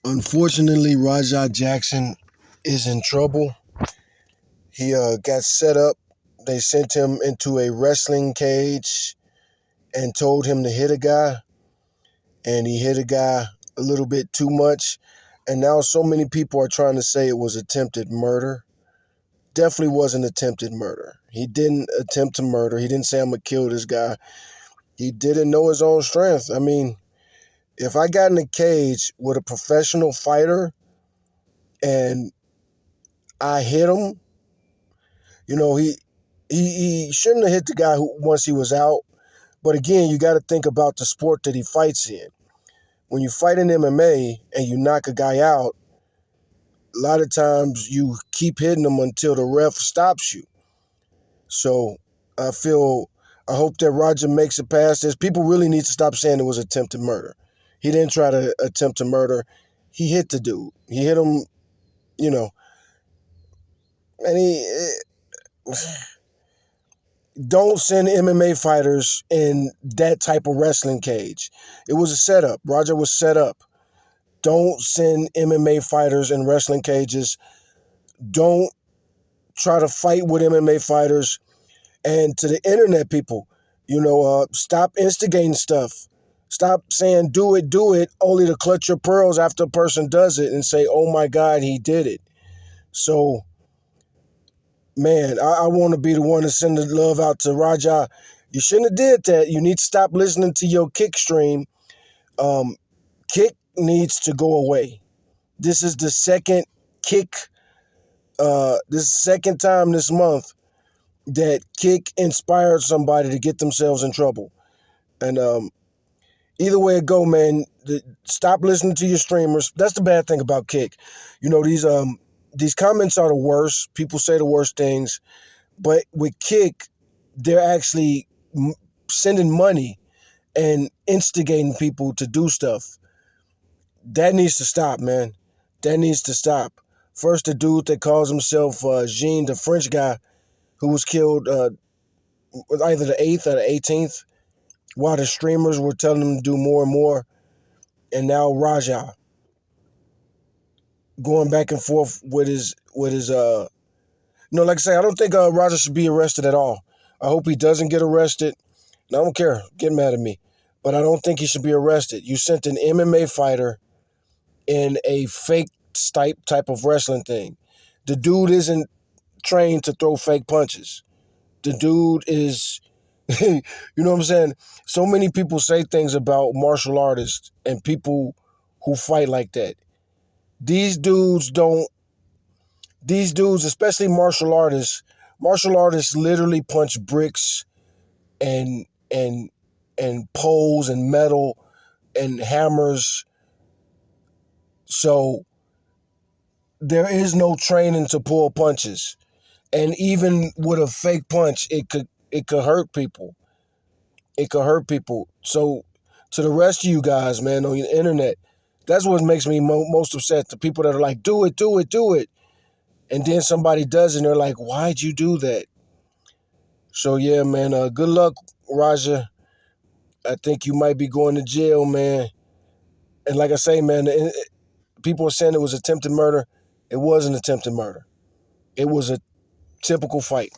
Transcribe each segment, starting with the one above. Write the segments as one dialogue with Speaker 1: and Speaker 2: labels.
Speaker 1: Unfortunately, Rajah Jackson is in trouble. He got set up. They sent him into a wrestling cage and told him to hit a guy, and he hit a guy a little bit too much. And now so many people are trying to say it was attempted murder. Definitely wasn't attempted murder. He didn't attempt to murder. He didn't say, I'm going to kill this guy. He didn't know his own strength. I mean, if I got in a cage with a professional fighter and I hit him, he shouldn't have hit the guy once he was out. But again, you got to think about the sport that he fights in. When you fight in MMA and you knock a guy out, a lot of times you keep hitting him until the ref stops you. So I hope that Roger makes it past this. People really need to stop saying it was attempted murder. He didn't try to attempt to murder. He hit the dude. He hit him, you know, and don't send MMA fighters in that type of wrestling cage. It was a setup. Roger was set up. Don't send MMA fighters in wrestling cages. Don't try to fight with MMA fighters. And to the internet people, stop instigating stuff. Stop saying do it, only to clutch your pearls after a person does it and say, oh my God, he did it. So, man, I want to be the one to send the love out to Raja. You shouldn't have did that. You need to stop listening to your kick stream. Kick needs to go away. This is the second kick. This is the second time this month that kick inspired somebody to get themselves in trouble. And either way it go, man, stop listening to your streamers. That's the bad thing about kick. These comments are the worst. People say the worst things. But with kick, they're actually sending money and instigating people to do stuff. That needs to stop, man. That needs to stop. First, the dude that calls himself Jean, the French guy who was killed either the 8th or the 18th, while the streamers were telling him to do more and more. And now Raja going back and forth with his like I say, I don't think Raja should be arrested at all. I hope he doesn't get arrested. And I don't care. Get mad at me. But I don't think he should be arrested. You sent an MMA fighter in a fake type of wrestling thing. The dude isn't trained to throw fake punches. The dude is, you know what I'm saying? So many people say things about martial artists and people who fight like that. These dudes, especially martial artists literally punch bricks and poles and metal and hammers. So there is no training to pull punches. And even with a fake punch, it could hurt people. It could hurt people. So to the rest of you guys, man, on the internet, that's what makes me most upset. The people that are like, do it, do it, do it. And then somebody does it and they're like, why'd you do that? So yeah, man, good luck, Raja. I think you might be going to jail, man. And like I say, man, people are saying it was attempted murder. It wasn't attempted murder. It was a typical fight.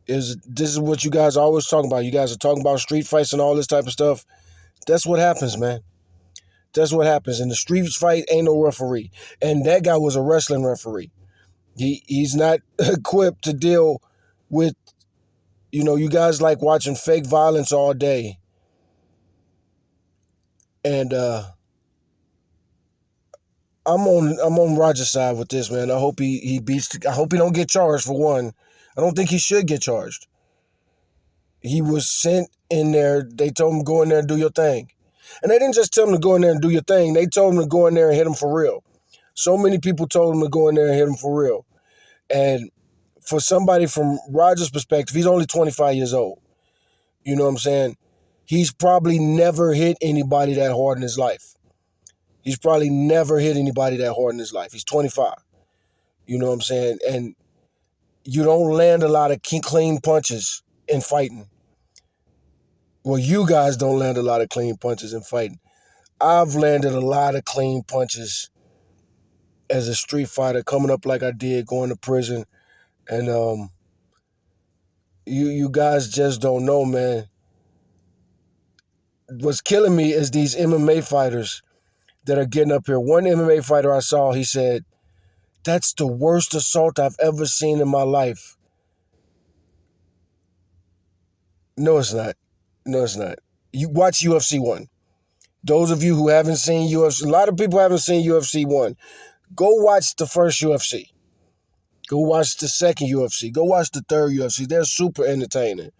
Speaker 1: This is what you guys are always talking about. You guys are talking about street fights and all this type of stuff. That's what happens, man. That's what happens. In the street fight, ain't no referee. And that guy was a wrestling referee. He's not equipped to deal with, you guys like watching fake violence all day. And I'm on Roger's side with this, man. I hope he beats. I hope he don't get charged for one. I don't think he should get charged. He was sent in there. They told him go in there and do your thing, and they didn't just tell him to go in there and do your thing. They told him to go in there and hit him for real. So many people told him to go in there and hit him for real. And for somebody from Roger's perspective, he's only 25 years old. You know what I'm saying? He's probably never hit anybody that hard in his life. He's probably never hit anybody that hard in his life. He's 25. You know what I'm saying? And you don't land a lot of clean punches in fighting. Well, you guys don't land a lot of clean punches in fighting. I've landed a lot of clean punches as a street fighter, coming up like I did, going to prison, and you guys just don't know, man. What's killing me is these MMA fighters that are getting up here. One MMA fighter I saw, he said, "That's the worst assault I've ever seen in my life." No, it's not. No, it's not. You watch UFC 1. Those of you who haven't seen UFC, a lot of people haven't seen UFC 1. Go watch the first UFC. Go watch the second UFC. Go watch the third UFC. They're super entertaining.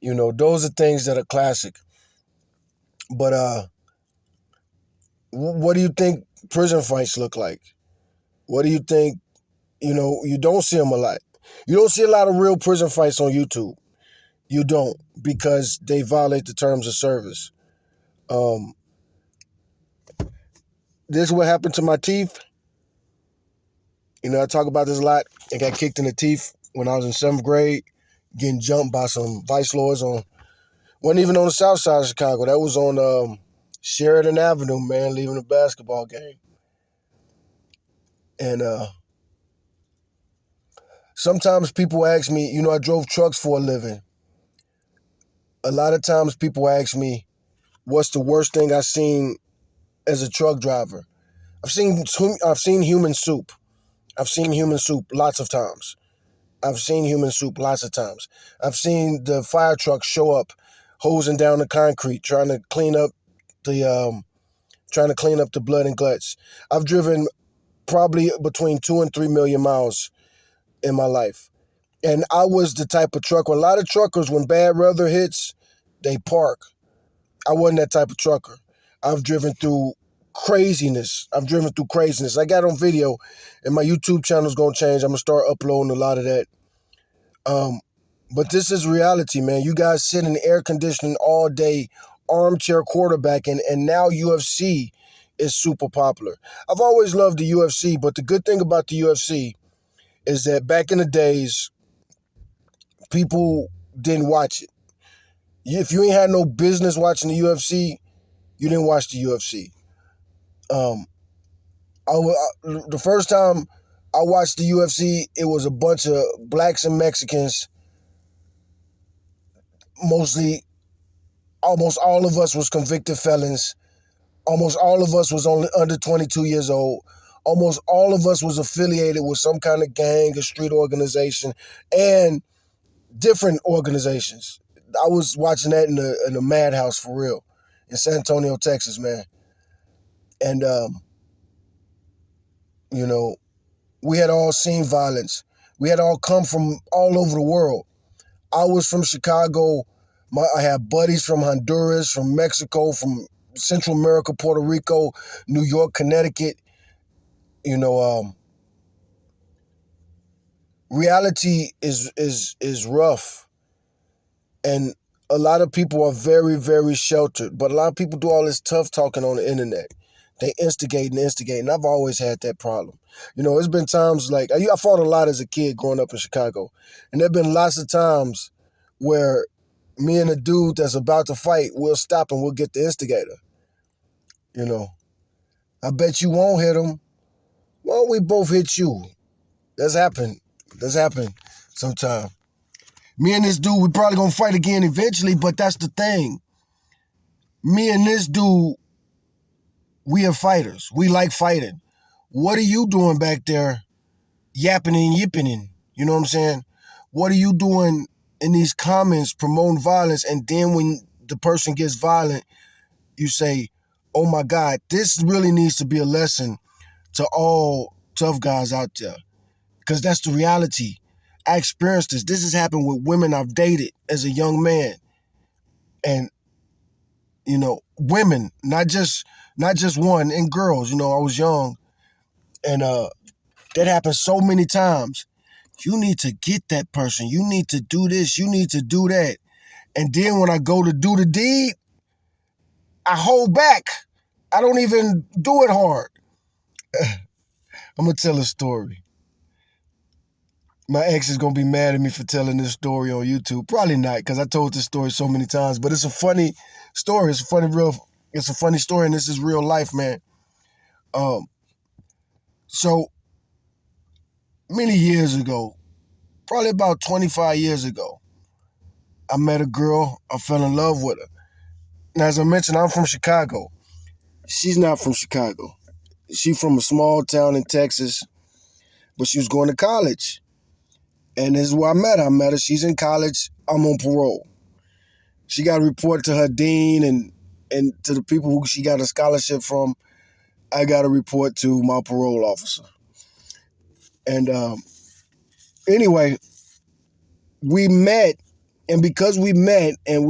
Speaker 1: Those are things that are classic. But what do you think prison fights look like? What do you think? You don't see them a lot. You don't see a lot of real prison fights on YouTube. You don't, because they violate the terms of service. This is what happened to my teeth. I talk about this a lot. I got kicked in the teeth when I was in 7th grade, getting jumped by some vice lords wasn't even on the south side of Chicago. That was on Sheridan Avenue, man, leaving a basketball game. And sometimes people ask me, I drove trucks for a living. A lot of times people ask me, what's the worst thing I've seen as a truck driver? I've seen human soup. I've seen human soup lots of times. I've seen the fire truck show up, hosing down the concrete, trying to clean up the blood and guts. I've driven probably between 2 and 3 million miles in my life. And I was the type of trucker. A lot of truckers, when bad weather hits, they park. I wasn't that type of trucker. I've driven through craziness. I got on video, and my YouTube channel is going to change. I'm going to start uploading a lot of that. But this is reality, man. You guys sit in air conditioning all day, armchair quarterbacking, and now UFC is super popular. I've always loved the UFC, but the good thing about the UFC is that back in the days, people didn't watch it. If you ain't had no business watching the UFC, you didn't watch the UFC. The first time I watched the UFC, it was a bunch of blacks and Mexicans. Mostly, almost all of us was convicted felons. Almost all of us was only under 22 years old. Almost all of us was affiliated with some kind of gang or street organization and different organizations. I was watching that in a madhouse for real in San Antonio, Texas, man. And, we had all seen violence. We had all come from all over the world. I was from Chicago. I had buddies from Honduras, from Mexico, from Central America, Puerto Rico, New York, Connecticut. Reality is rough, and a lot of people are very, very sheltered. But a lot of people do all this tough talking on the internet. They instigate. And I've always had that problem. It's been times like I fought a lot as a kid growing up in Chicago, and there've been lots of times where me and a dude that's about to fight, we'll stop and we'll get the instigator. I bet you won't hit him. Why don't we both hit you? That's happened sometime. Me and this dude, we probably gonna fight again eventually, but that's the thing. Me and this dude, we are fighters. We like fighting. What are you doing back there yapping and yipping? You know what I'm saying? What are you doing in these comments promoting violence? And then when the person gets violent, you say, oh my God, this really needs to be a lesson to all tough guys out there. Because that's the reality. I experienced this. This has happened with women I've dated as a young man. And, women, not just one, and girls, I was young. And that happened so many times. You need to get that person. You need to do this. You need to do that. And then when I go to do the deed, I hold back. I don't even do it hard. I'm going to tell a story. My ex is going to be mad at me for telling this story on YouTube. Probably not, because I told this story so many times. But it's a funny story. It's a funny story, and this is real life, man. So many years ago, probably about 25 years ago, I met a girl. I fell in love with her. And as I mentioned, I'm from Chicago. She's not from Chicago. She's from a small town in Texas, but she was going to college. And this is where I met her. She's in college. I'm on parole. She got to report to her dean and to the people who she got a scholarship from. I got to report to my parole officer. And anyway, we met, and because we met, and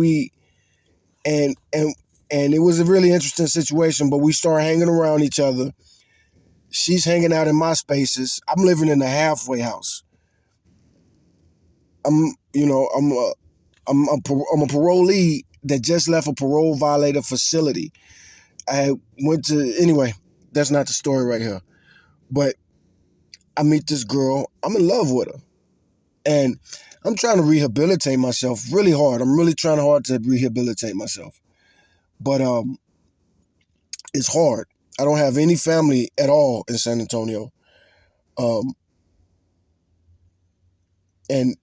Speaker 1: it was a really interesting situation. But we started hanging around each other. She's hanging out in my spaces. I'm living in a halfway house. I'm, you know, I'm a parolee that just left a parole violator facility. I went to anyway. That's not the story right here. But I meet this girl. I'm in love with her, and I'm trying to rehabilitate myself really hard. I'm really trying hard to rehabilitate myself, but it's hard. I don't have any family at all in San Antonio, um, and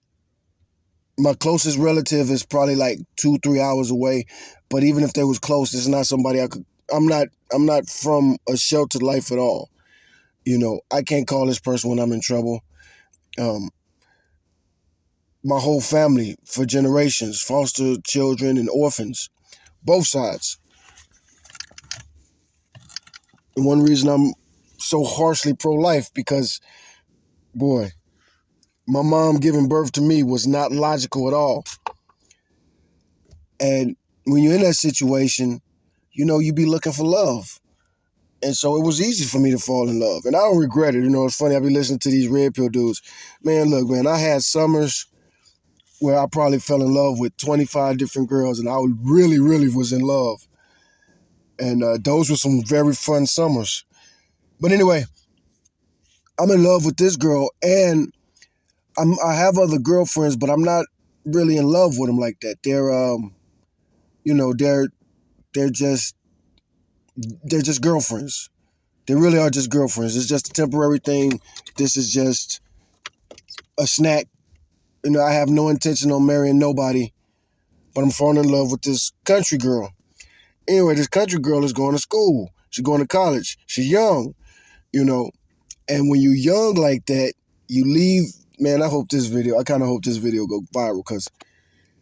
Speaker 1: my closest relative is probably like 2-3 hours away. But even if they was close, it's not somebody I could. I'm not from a sheltered life at all. I can't call this person when I'm in trouble. Um, my whole family for generations, foster children and orphans, both sides. And one reason I'm so harshly pro-life because, boy, my mom giving birth to me was not logical at all. And when you're in that situation, you be looking for love. And so it was easy for me to fall in love. And I don't regret it. It's funny, I be listening to these red pill dudes. Man, look, man, I had summers where I probably fell in love with 25 different girls, and I really, really was in love. And those were some very fun summers. But anyway, I'm in love with this girl, and I have other girlfriends, but I'm not really in love with them like that. They're, they're just girlfriends. They really are just girlfriends. It's just a temporary thing. This is just a snack. I have no intention on marrying nobody, but I'm falling in love with this country girl. Anyway, this country girl is going to school. She's going to college. She's young, you know. And when you're young like that, you leave. Man, I kind of hope this video go viral because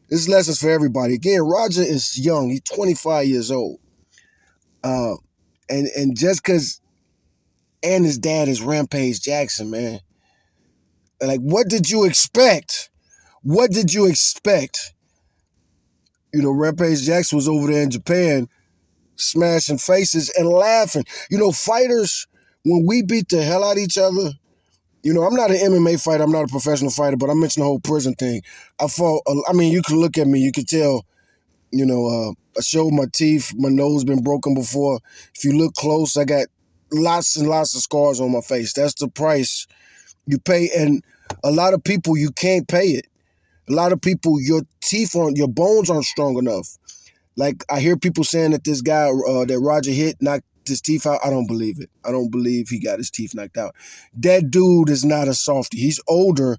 Speaker 1: this lessons for everybody. Again, Roger is young. He's 25 years old. Uh, and just because, and his dad is Rampage Jackson, man. Like, what did you expect? What did you expect? Rampage Jackson was over there in Japan smashing faces and laughing. Fighters, when we beat the hell out of each other, I'm not an MMA fighter. I'm not a professional fighter, but I mentioned the whole prison thing. I fought, you can look at me. You can tell, I showed my teeth. My nose been broken before. If you look close, I got lots and lots of scars on my face. That's the price you pay. And a lot of people, you can't pay it. A lot of people, your bones aren't strong enough. Like, I hear people saying that this guy that Roger hit knocked his teeth out. I don't believe it. I don't believe he got his teeth knocked out. That dude is not a softie. He's older,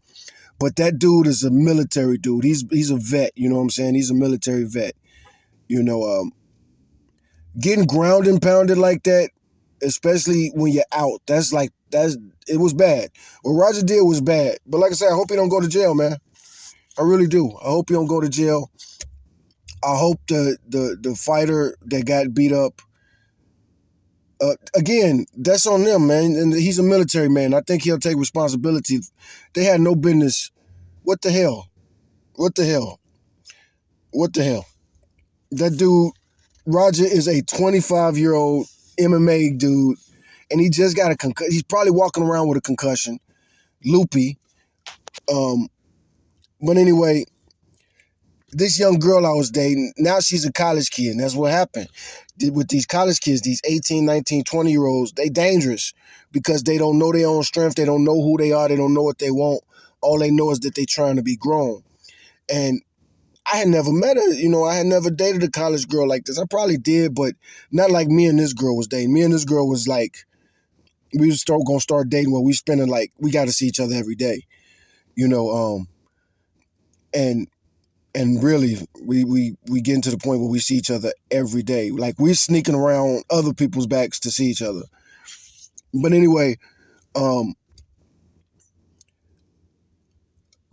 Speaker 1: but that dude is a military dude. He's a vet. You know what I'm saying? He's a military vet. Getting ground and pounded like that, especially when you're out, it was bad. What Roger did was bad. But like I said, I hope he don't go to jail, man. I really do. I hope he don't go to jail. I hope the fighter that got beat up, again, that's on them, man. And he's a military man. I think he'll take responsibility. They had no business. What the hell? What the hell? What the hell? That dude, Roger, is a 25-year-old MMA dude, and he just got a concussion. He's probably walking around with a concussion, loopy. But anyway, this young girl I was dating, now she's a college kid, and that's what happened. With these college kids, these 18, 19, 20-year-olds, they dangerous because they don't know their own strength. They don't know who they are. They don't know what they want. All they know is that they're trying to be grown. And I had never met her. I had never dated a college girl like this. I probably did, but not like me and this girl was dating. Me and this girl was like, we was gonna start dating where we spending like we got to see each other every day, you know. And really we getting to the point where we see each other every day. Like we're sneaking around other people's backs to see each other. But anyway, um,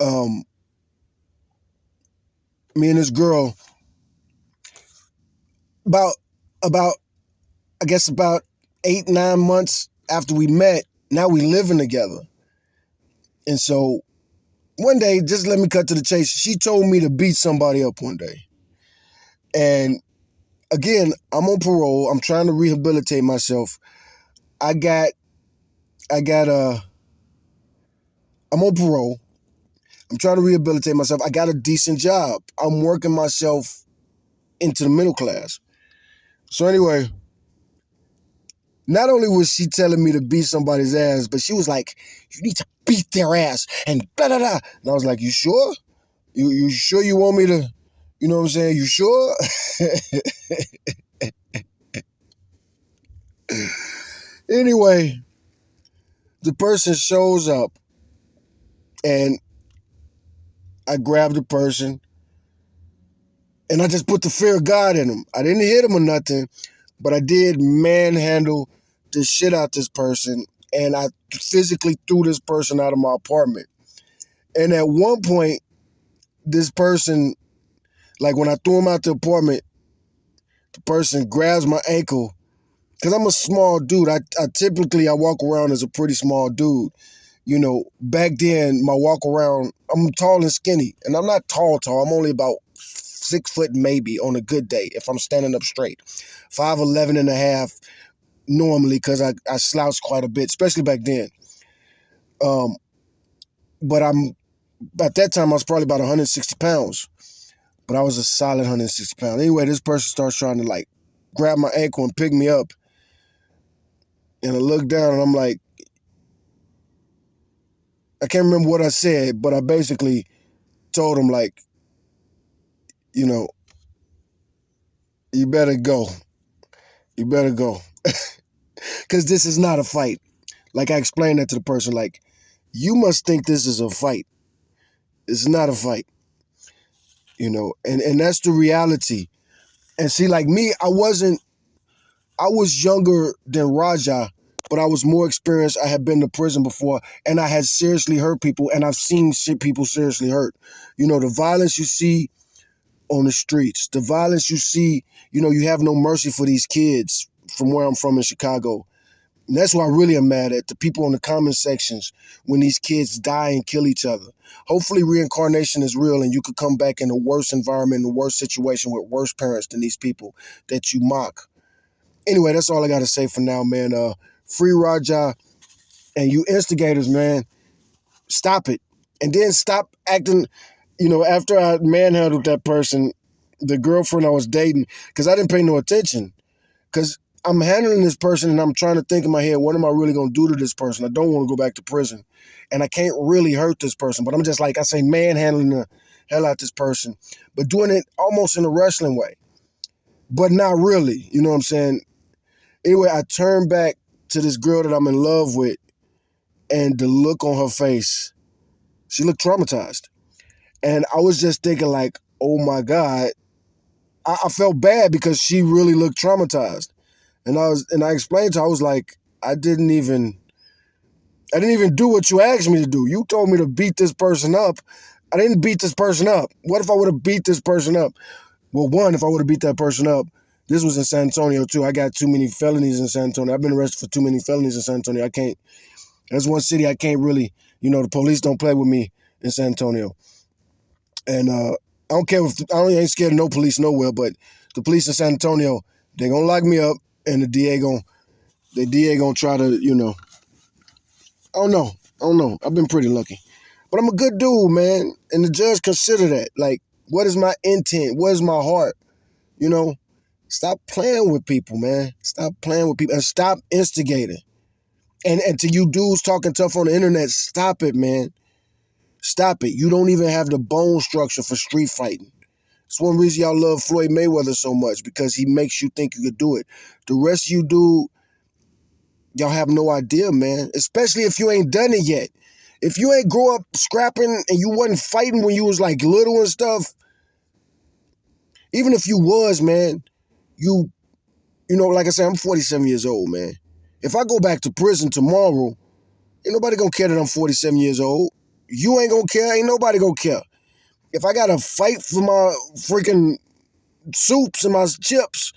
Speaker 1: um, me and this girl about about I guess about 8 9 months after we met, now we living together. And so one day, just let me cut to the chase. She told me to beat somebody up one day. And again, I'm on parole. I'm trying to rehabilitate myself. I got I got I'm on parole. I'm trying to rehabilitate myself. I got a decent job. I'm working myself into the middle class. So anyway, not only was she telling me to beat somebody's ass, but she was like, "You need to beat their ass," and da da da. And I was like, "You sure? You sure you want me to? You know what I'm saying? You sure?" Anyway, the person shows up, and I grab the person, and I just put the fear of God in him. I didn't hit him or nothing, but I did manhandle the shit out this person, and I physically threw this person out of my apartment. And at one point, this person, like when I threw him out the apartment, the person grabs my ankle. Because I'm a small dude. I typically I walk around as a pretty small dude. You know, back then my walk around, I'm tall and skinny. And I'm not tall. I'm only about 6 foot maybe on a good day if I'm standing up straight. 5'11" and a half normally because I slouched quite a bit, especially back then. But at that time I was probably about 160 pounds. But I was a solid 160 pounds. Anyway, this person starts trying to like grab my ankle and pick me up. And I look down and I'm like, I can't remember what I said, but I basically told him like, you know, you better go. You better go. Because this is not a fight. Like I explained that to the person, like, you must think this is a fight. It's not a fight, you know, and that's the reality. And see, like me, I was younger than Raja, but I was more experienced. I had been to prison before, and I had seriously hurt people, and I've seen people seriously hurt. You know, the violence you see on the streets, the violence you see, you know, you have no mercy for these kids from where I'm from in Chicago. And that's what I really am mad at, the people in the comment sections when these kids die and kill each other. Hopefully reincarnation is real and you could come back in a worse environment, in a worse situation with worse parents than these people that you mock. Anyway, that's all I got to say for now, man. Free Raja, and you instigators, man, stop it. And then stop acting, you know, after I manhandled that person, the girlfriend I was dating, because I didn't pay no attention. Because I'm handling this person and I'm trying to think in my head, what am I really going to do to this person? I don't want to go back to prison. And I can't really hurt this person. But I'm just like, I say, manhandling the hell out this person. But doing it almost in a wrestling way. But not really. You know what I'm saying? Anyway, I turned back to this girl that I'm in love with. And the look on her face, she looked traumatized. And I was just thinking like, oh my God. I felt bad because she really looked traumatized. And I explained to her, I was like, I didn't even do what you asked me to do. You told me to beat this person up. I didn't beat this person up. What if I would have beat this person up? Well, one, if I would have beat that person up, this was in San Antonio too. I got too many felonies in San Antonio. I've been arrested for too many felonies in San Antonio. I can't, that's one city I can't really, you know, the police don't play with me in San Antonio. And I don't care if, ain't scared of no police nowhere, but the police in San Antonio, they gonna lock me up and the DA gonna try to, you know, I don't know. I don't know. I've been pretty lucky. But I'm a good dude, man. And the judge consider that. Like, what is my intent? What is my heart? You know? Stop playing with people, man. Stop playing with people. And stop instigating. And to you dudes talking tough on the internet, stop it, man. Stop it. You don't even have the bone structure for street fighting. It's one reason y'all love Floyd Mayweather so much, because he makes you think you could do it. The rest of you Y'all have no idea, man. Especially if you ain't done it yet. If you ain't grow up scrapping and you wasn't fighting when you was like little and stuff, even if you was, man, you like I said, I'm 47 years old, man. If I go back to prison tomorrow, ain't nobody gonna care that I'm 47 years old. You ain't gonna care, ain't nobody gonna care. If I gotta fight for my freaking soups and my chips,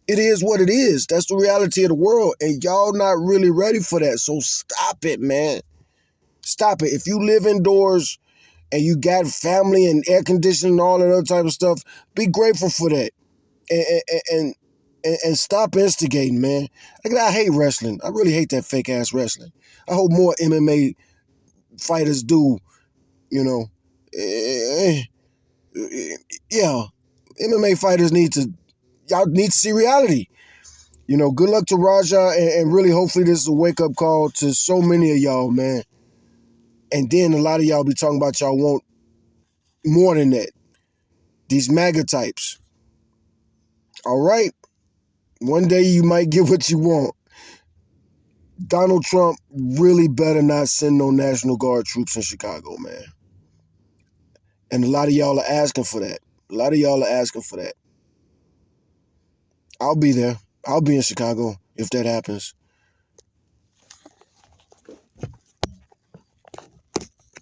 Speaker 1: it is what it is. That's the reality of the world. And y'all not really ready for that. So stop it, man. Stop it. If you live indoors and you got family and air conditioning and all that other type of stuff, be grateful for that. And stop instigating, man. I hate wrestling. I really hate that fake ass wrestling. I hope more MMA fighters do, you know. Eh, yeah. MMA fighters y'all need to see reality. Good luck to Raja, and really hopefully this is a wake-up call to so many of y'all, man. And then a lot of y'all be talking about y'all want more than that. These MAGA types. All right? One day you might get what you want. Donald Trump really better not send no National Guard troops in Chicago, man. And a lot of y'all are asking for that. A lot of y'all are asking for that. I'll be there. I'll be in Chicago if that happens.